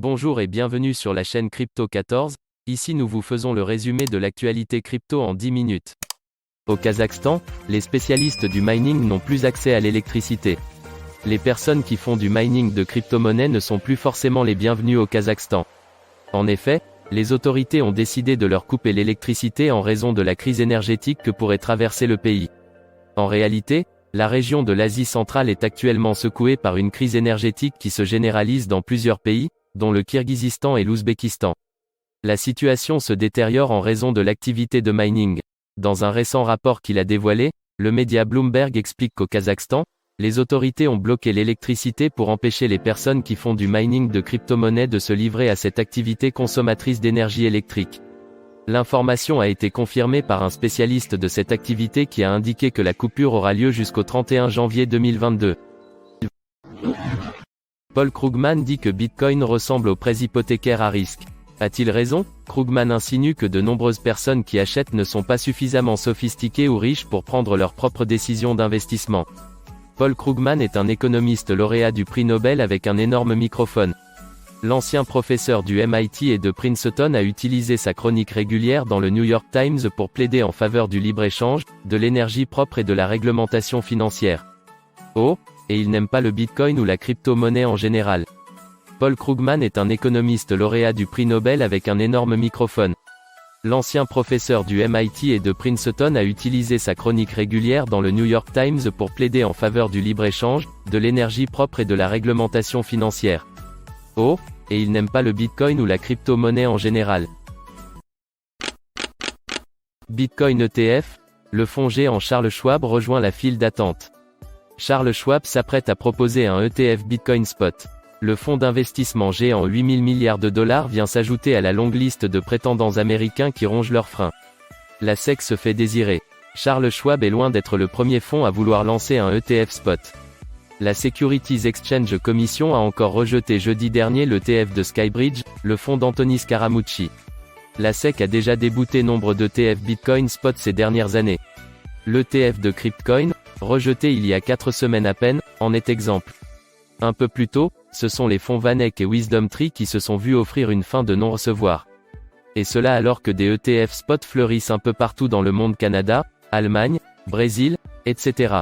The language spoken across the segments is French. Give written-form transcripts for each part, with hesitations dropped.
Bonjour et bienvenue sur la chaîne Crypto 14, ici nous vous faisons le résumé de l'actualité crypto en 10 minutes. Au Kazakhstan, les spécialistes du mining n'ont plus accès à l'électricité. Les personnes qui font du mining de crypto-monnaies ne sont plus forcément les bienvenues au Kazakhstan. En effet, les autorités ont décidé de leur couper l'électricité en raison de la crise énergétique que pourrait traverser le pays. En réalité, la région de l'Asie centrale est actuellement secouée par une crise énergétique qui se généralise dans plusieurs pays, dont le Kirghizistan et l'Ouzbékistan. La situation se détériore en raison de l'activité de mining. Dans un récent rapport qu'il a dévoilé, le média Bloomberg explique qu'au Kazakhstan, les autorités ont bloqué l'électricité pour empêcher les personnes qui font du mining de crypto-monnaies de se livrer à cette activité consommatrice d'énergie électrique. L'information a été confirmée par un spécialiste de cette activité qui a indiqué que la coupure aura lieu jusqu'au 31 janvier 2022. Paul Krugman dit que Bitcoin ressemble aux prêts hypothécaires à risque. A-t-il raison? Krugman insinue que de nombreuses personnes qui achètent ne sont pas suffisamment sophistiquées ou riches pour prendre leurs propres décisions d'investissement. Paul Krugman est un économiste lauréat du prix Nobel avec un énorme microphone. L'ancien professeur du MIT et de Princeton a utilisé sa chronique régulière dans le New York Times pour plaider en faveur du libre-échange, de l'énergie propre et de la réglementation financière. Et il n'aime pas le Bitcoin ou la crypto-monnaie en général. Paul Krugman est un économiste lauréat du prix Nobel avec un énorme microphone. L'ancien professeur du MIT et de Princeton a utilisé sa chronique régulière dans le New York Times pour plaider en faveur du libre-échange, de l'énergie propre et de la réglementation financière. Et il n'aime pas le Bitcoin ou la crypto-monnaie en général. Bitcoin ETF, le fonds géant Charles Schwab rejoint la file d'attente. Charles Schwab s'apprête à proposer un ETF Bitcoin Spot. Le fonds d'investissement géant 8 000 milliards de dollars vient s'ajouter à la longue liste de prétendants américains qui rongent leurs freins. La SEC se fait désirer. Charles Schwab est loin d'être le premier fonds à vouloir lancer un ETF Spot. La Securities Exchange Commission a encore rejeté jeudi dernier l'ETF de Skybridge, le fonds d'Anthony Scaramucci. La SEC a déjà débouté nombre d'ETF Bitcoin Spot ces dernières années. L'ETF de Cryptcoin, rejeté il y a 4 semaines à peine, en est exemple. Un peu plus tôt, ce sont les fonds VanEck et WisdomTree qui se sont vus offrir une fin de non-recevoir. Et cela alors que des ETF Spot fleurissent un peu partout dans le monde, Canada, Allemagne, Brésil, etc.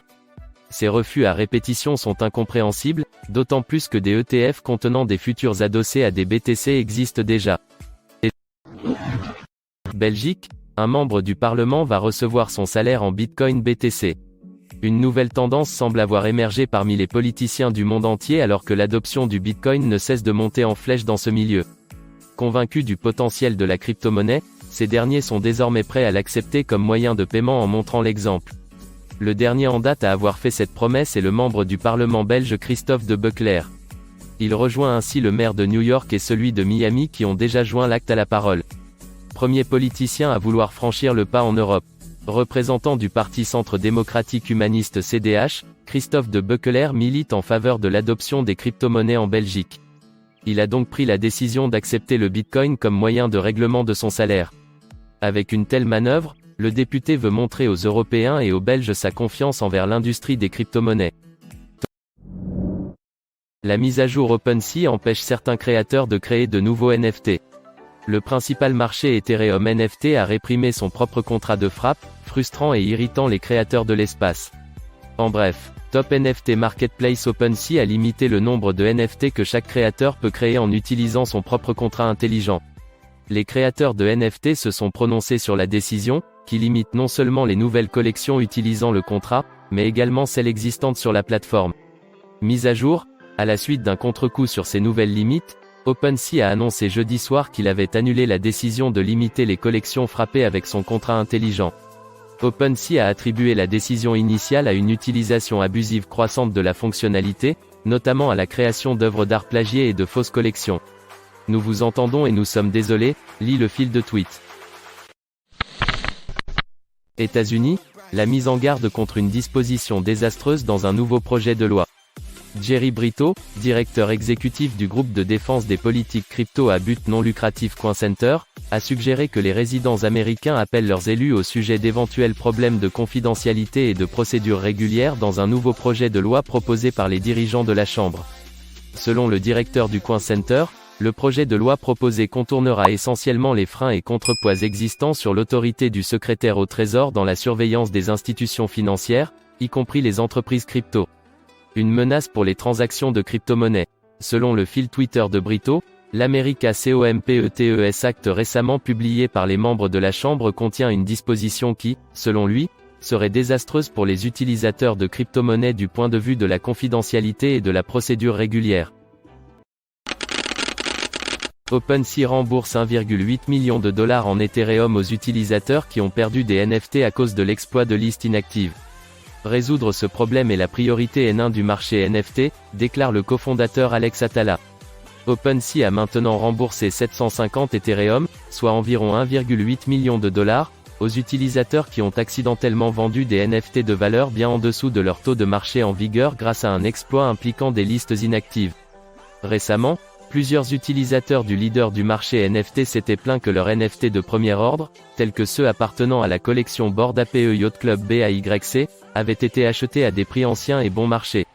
Ces refus à répétition sont incompréhensibles, d'autant plus que des ETF contenant des futurs adossés à des BTC existent déjà. Belgique, un membre du Parlement va recevoir son salaire en Bitcoin BTC. Une nouvelle tendance semble avoir émergé parmi les politiciens du monde entier alors que l'adoption du Bitcoin ne cesse de monter en flèche dans ce milieu. Convaincus du potentiel de la crypto-monnaie, ces derniers sont désormais prêts à l'accepter comme moyen de paiement en montrant l'exemple. Le dernier en date à avoir fait cette promesse est le membre du Parlement belge Christophe de Beuclair. Il rejoint ainsi le maire de New York et celui de Miami qui ont déjà joint l'acte à la parole. Premier politicien à vouloir franchir le pas en Europe. Représentant du Parti Centre démocratique humaniste CDH, Christophe de Beuclair milite en faveur de l'adoption des crypto-monnaies en Belgique. Il a donc pris la décision d'accepter le Bitcoin comme moyen de règlement de son salaire. Avec une telle manœuvre, le député veut montrer aux Européens et aux Belges sa confiance envers l'industrie des crypto-monnaies. La mise à jour OpenSea empêche certains créateurs de créer de nouveaux NFT. Le principal marché Ethereum NFT a réprimé son propre contrat de frappe, frustrant et irritant les créateurs de l'espace. En bref, Top NFT Marketplace OpenSea a limité le nombre de NFT que chaque créateur peut créer en utilisant son propre contrat intelligent. Les créateurs de NFT se sont prononcés sur la décision, qui limite non seulement les nouvelles collections utilisant le contrat, mais également celles existantes sur la plateforme. Mise à jour, à la suite d'un contre-coup sur ces nouvelles limites, OpenSea a annoncé jeudi soir qu'il avait annulé la décision de limiter les collections frappées avec son contrat intelligent. OpenSea a attribué la décision initiale à une utilisation abusive croissante de la fonctionnalité, notamment à la création d'œuvres d'art plagiées et de fausses collections. Nous vous entendons et nous sommes désolés, lit le fil de tweet. États-Unis, la mise en garde contre une disposition désastreuse dans un nouveau projet de loi. Jerry Brito, directeur exécutif du groupe de défense des politiques crypto à but non lucratif CoinCenter, a suggéré que les résidents américains appellent leurs élus au sujet d'éventuels problèmes de confidentialité et de procédures régulières dans un nouveau projet de loi proposé par les dirigeants de la Chambre. Selon le directeur du CoinCenter, Le projet de loi proposé contournera essentiellement les freins et contrepoids existants sur l'autorité du secrétaire au Trésor dans la surveillance des institutions financières, y compris les entreprises crypto. Une menace pour les transactions de crypto-monnaies. Selon le fil Twitter de Brito, l'America Competes Act récemment publié par les membres de la Chambre contient une disposition qui, selon lui, serait désastreuse pour les utilisateurs de crypto-monnaies du point de vue de la confidentialité et de la procédure régulière. OpenSea rembourse 1,8 million de dollars en Ethereum aux utilisateurs qui ont perdu des NFT à cause de l'exploit de listes inactives. Résoudre ce problème est la priorité N1 du marché NFT, déclare le cofondateur Alex Atala. OpenSea a maintenant remboursé 750 Ethereum, soit environ 1,8 million de dollars, aux utilisateurs qui ont accidentellement vendu des NFT de valeur bien en dessous de leur taux de marché en vigueur grâce à un exploit impliquant des listes inactives. Récemment, plusieurs utilisateurs du leader du marché NFT s'étaient plaints que leurs NFT de premier ordre, tels que ceux appartenant à la collection Bored Ape Yacht Club BAYC, avaient été achetés à des prix anciens et bon marché.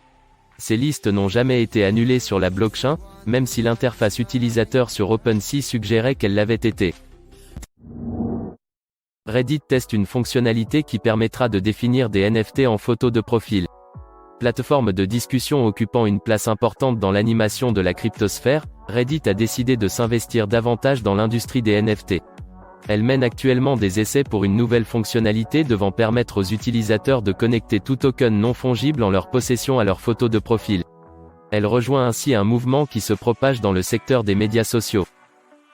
Ces listes n'ont jamais été annulées sur la blockchain, même si l'interface utilisateur sur OpenSea suggérait qu'elles l'avaient été. Reddit teste une fonctionnalité qui permettra de définir des NFT en photo de profil. Plateforme de discussion occupant une place importante dans l'animation de la cryptosphère, Reddit a décidé de s'investir davantage dans l'industrie des NFT. Elle mène actuellement des essais pour une nouvelle fonctionnalité devant permettre aux utilisateurs de connecter tout token non fongible en leur possession à leur photo de profil. Elle rejoint ainsi un mouvement qui se propage dans le secteur des médias sociaux.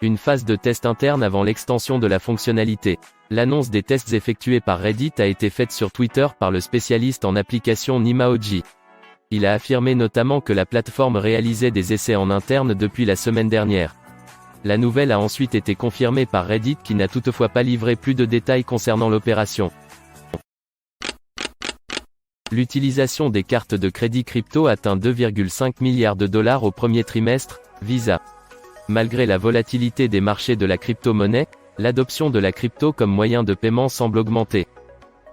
Une phase de test interne avant l'extension de la fonctionnalité. L'annonce des tests effectués par Reddit a été faite sur Twitter par le spécialiste en application Nimaoji. Il a affirmé notamment que la plateforme réalisait des essais en interne depuis la semaine dernière. La nouvelle a ensuite été confirmée par Reddit qui n'a toutefois pas livré plus de détails concernant l'opération. L'utilisation des cartes de crédit crypto atteint 2,5 milliards de dollars au premier trimestre, Visa. Malgré la volatilité des marchés de la crypto-monnaie, l'adoption de la crypto comme moyen de paiement semble augmenter.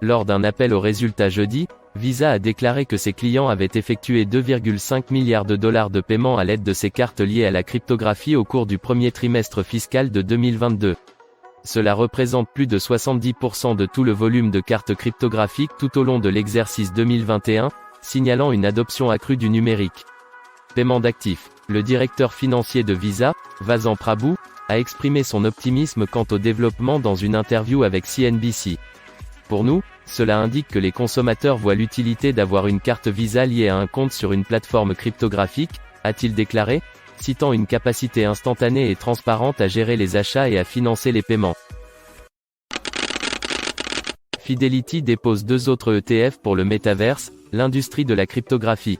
Lors d'un appel aux résultats jeudi, Visa a déclaré que ses clients avaient effectué 2,5 milliards de dollars de paiements à l'aide de ces cartes liées à la cryptographie au cours du premier trimestre fiscal de 2022. Cela représente plus de 70% de tout le volume de cartes cryptographiques tout au long de l'exercice 2021, signalant une adoption accrue du numérique. Paiement d'actifs. Le directeur financier de Visa, Vasan Prabhu, a exprimé son optimisme quant au développement dans une interview avec CNBC. Pour nous, cela indique que les consommateurs voient l'utilité d'avoir une carte Visa liée à un compte sur une plateforme cryptographique, a-t-il déclaré, citant une capacité instantanée et transparente à gérer les achats et à financer les paiements. Fidelity dépose 2 autres ETF pour le Metaverse, l'industrie de la cryptographie.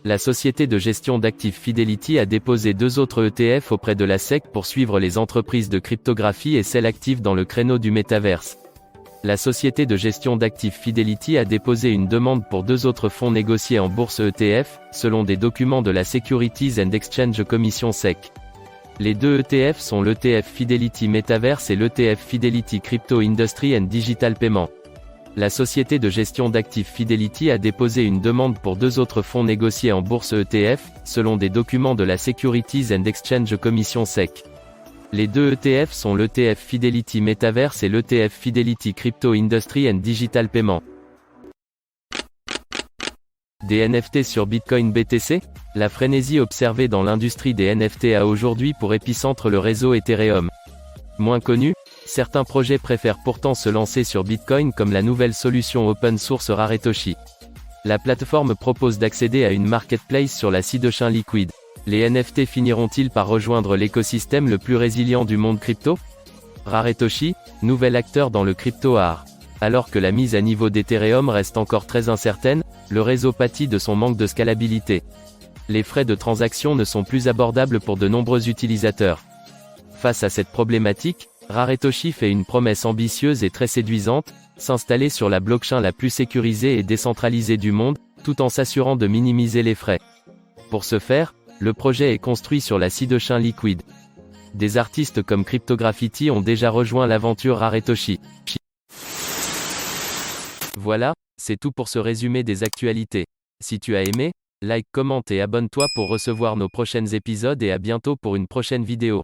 La société de gestion d'actifs Fidelity a déposé 2 autres ETF auprès de la SEC pour suivre les entreprises de cryptographie et celles actives dans le créneau du Metaverse. La société de gestion d'actifs Fidelity a déposé une demande pour 2 autres fonds négociés en bourse ETF, selon des documents de la Securities and Exchange Commission SEC. Les 2 ETF sont l'ETF Fidelity Metaverse et l'ETF Fidelity Crypto Industry and Digital Payment. La société de gestion d'actifs Fidelity a déposé une demande pour 2 autres fonds négociés en bourse ETF, selon des documents de la Securities and Exchange Commission SEC. Les 2 ETF sont l'ETF Fidelity Metaverse et l'ETF Fidelity Crypto Industry and Digital Payment. Des NFT sur Bitcoin BTC? La frénésie observée dans l'industrie des NFT a aujourd'hui pour épicentre le réseau Ethereum. Moins connu, certains projets préfèrent pourtant se lancer sur Bitcoin comme la nouvelle solution open source Raretoshi. La plateforme propose d'accéder à une marketplace sur la Sidechain Liquid. Les NFT finiront-ils par rejoindre l'écosystème le plus résilient du monde crypto? Raretoshi, nouvel acteur dans le crypto art. Alors que la mise à niveau d'Ethereum reste encore très incertaine, le réseau pâtit de son manque de scalabilité. Les frais de transaction ne sont plus abordables pour de nombreux utilisateurs. Face à cette problématique, Raretoshi fait une promesse ambitieuse et très séduisante, s'installer sur la blockchain la plus sécurisée et décentralisée du monde, tout en s'assurant de minimiser les frais. Pour ce faire, le projet est construit sur la Sidechain Liquid. Des artistes comme Cryptograffiti ont déjà rejoint l'aventure Raretoshi. Voilà, c'est tout pour ce résumé des actualités. Si tu as aimé, Like, commente et abonne-toi pour recevoir nos prochains épisodes et à bientôt pour une prochaine vidéo.